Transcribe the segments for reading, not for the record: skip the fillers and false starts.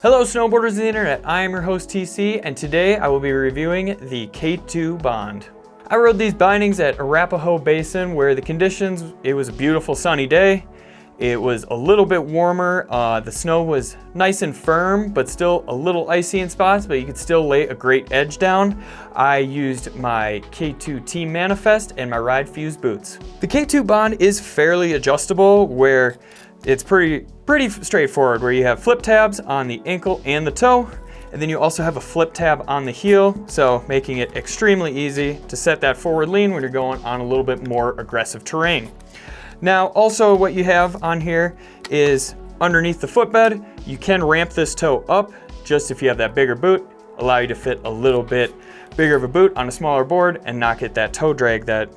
Hello snowboarders of the internet, I am your host TC, and today I will be reviewing the K2 Bond. I rode these bindings at Arapahoe Basin where the conditions, it was a beautiful sunny day. It was a little bit warmer, the snow was nice and firm but still a little icy in spots, but you could still lay a great edge down. I used my K2 Team Manifest and my Ride Fuse boots. The K2 Bond is fairly adjustable where it's pretty straightforward, where you have flip tabs on the ankle and the toe, and then you also have a flip tab on the heel, so making it extremely easy to set that forward lean when you're going on a little bit more aggressive terrain. Now also what you have on here is underneath the footbed, you can ramp this toe up just if you have that bigger boot, allow you to fit a little bit bigger of a boot on a smaller board and not get that toe drag that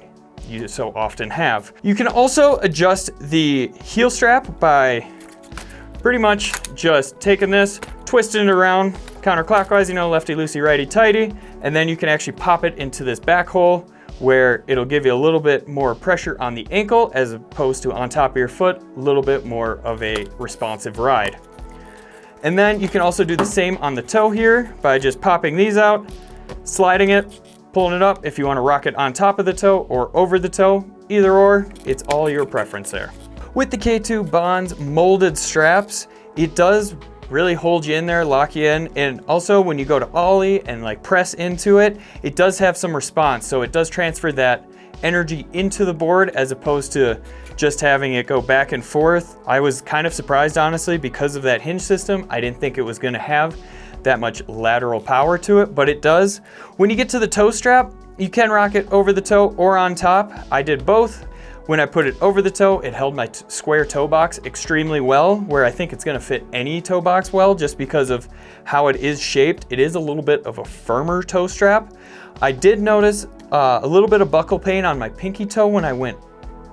you so often have. You can also adjust the heel strap by pretty much just taking this, twisting it around counterclockwise, you know, lefty loosey, righty tighty, and then you can actually pop it into this back hole where it'll give you a little bit more pressure on the ankle as opposed to on top of your foot, a little bit more of a responsive ride. And then you can also do the same on the toe here by just popping these out, sliding it, pulling it up if you want to rock it on top of the toe or over the toe. Either or, it's all your preference there. With the K2 Bond's molded straps, it does really hold you in there, lock you in, and also when you go to ollie and like press into it, it does have some response, so it does transfer that energy into the board as opposed to just having it go back and forth. I was kind of surprised, honestly, because of that hinge system. I didn't think it was going to have that much lateral power to it, but it does. When you get to the toe strap, you can rock it over the toe or on top. I did both. When I put it over the toe, it held my square toe box extremely well, where I think it's gonna fit any toe box well just because of how it is shaped. It is a little bit of a firmer toe strap. I did notice a little bit of buckle pain on my pinky toe when I went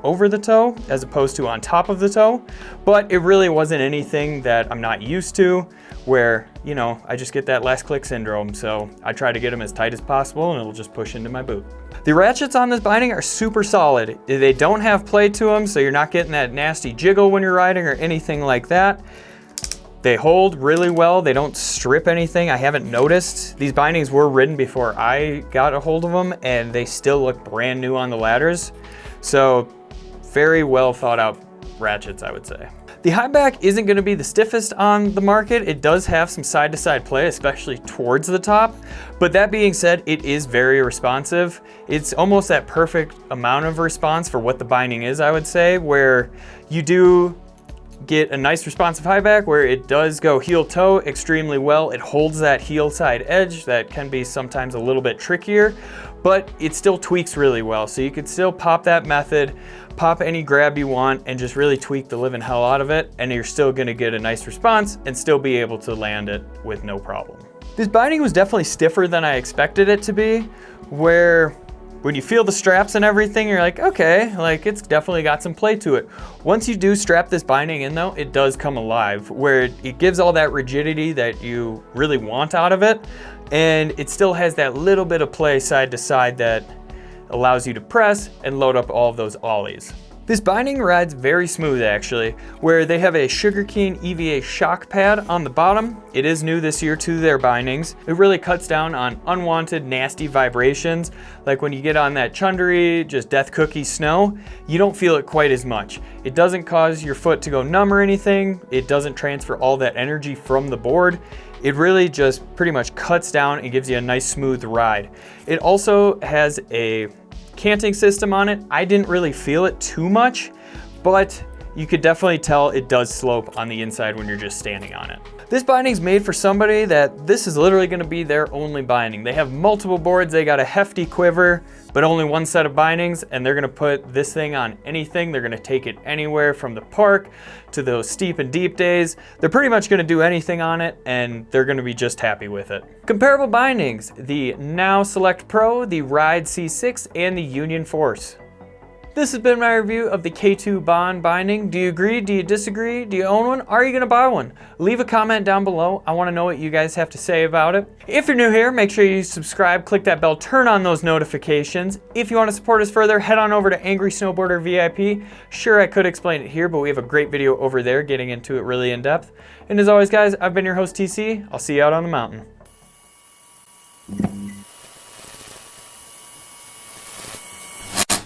over the toe as opposed to on top of the toe, but it really wasn't anything that I'm not used to, where, you know, I just get that last click syndrome, so I try to get them as tight as possible and it'll just push into my boot. The ratchets on this binding are super solid. They don't have play to them, so you're not getting that nasty jiggle when you're riding or anything like that. They hold really well. They don't strip anything. I haven't noticed. These bindings were ridden before I got a hold of them and they still look brand new on the ladders. So very well thought out ratchets, I would say. The high back isn't going to be the stiffest on the market. It does have some side to side play, especially towards the top. But that being said, it is very responsive. It's almost that perfect amount of response for what the binding is, I would say, where you do get a nice responsive high back where it does go heel toe extremely well. It holds that heel side edge that can be sometimes a little bit trickier, but it still tweaks really well. So you could still pop that method, pop any grab you want, and just really tweak the living hell out of it, and you're still gonna get a nice response and still be able to land it with no problem. This binding was definitely stiffer than I expected it to be, where when you feel the straps and everything, you're like, okay, like it's definitely got some play to it. Once you do strap this binding in though, it does come alive, where it gives all that rigidity that you really want out of it, and it still has that little bit of play side to side that allows you to press and load up all of those ollies. This binding rides very smooth actually, where they have a Sugarcane EVA shock pad on the bottom. It is new this year to their bindings. It really cuts down on unwanted nasty vibrations. Like when you get on that chundery, just death cookie snow, you don't feel it quite as much. It doesn't cause your foot to go numb or anything. It doesn't transfer all that energy from the board. It really just pretty much cuts down and gives you a nice smooth ride. It also has a canting system on it. I didn't really feel it too much, but you could definitely tell it does slope on the inside when you're just standing on it. This binding's made for somebody that this is literally gonna be their only binding. They have multiple boards, they got a hefty quiver, but only one set of bindings, and they're gonna put this thing on anything. They're gonna take it anywhere from the park to those steep and deep days. They're pretty much gonna do anything on it, and they're gonna be just happy with it. Comparable bindings, the Now Select Pro, the Ride C6, and the Union Force. This has been my review of the K2 Bond binding. Do you agree? Do you disagree? Do you own one? Are you going to buy one? Leave a comment down below. I want to know what you guys have to say about it. If you're new here, make sure you subscribe, click that bell, turn on those notifications. If you want to support us further, head on over to Angry Snowboarder VIP. Sure, I could explain it here, but we have a great video over there getting into it really in depth. And as always, guys, I've been your host, TC. I'll see you out on the mountain.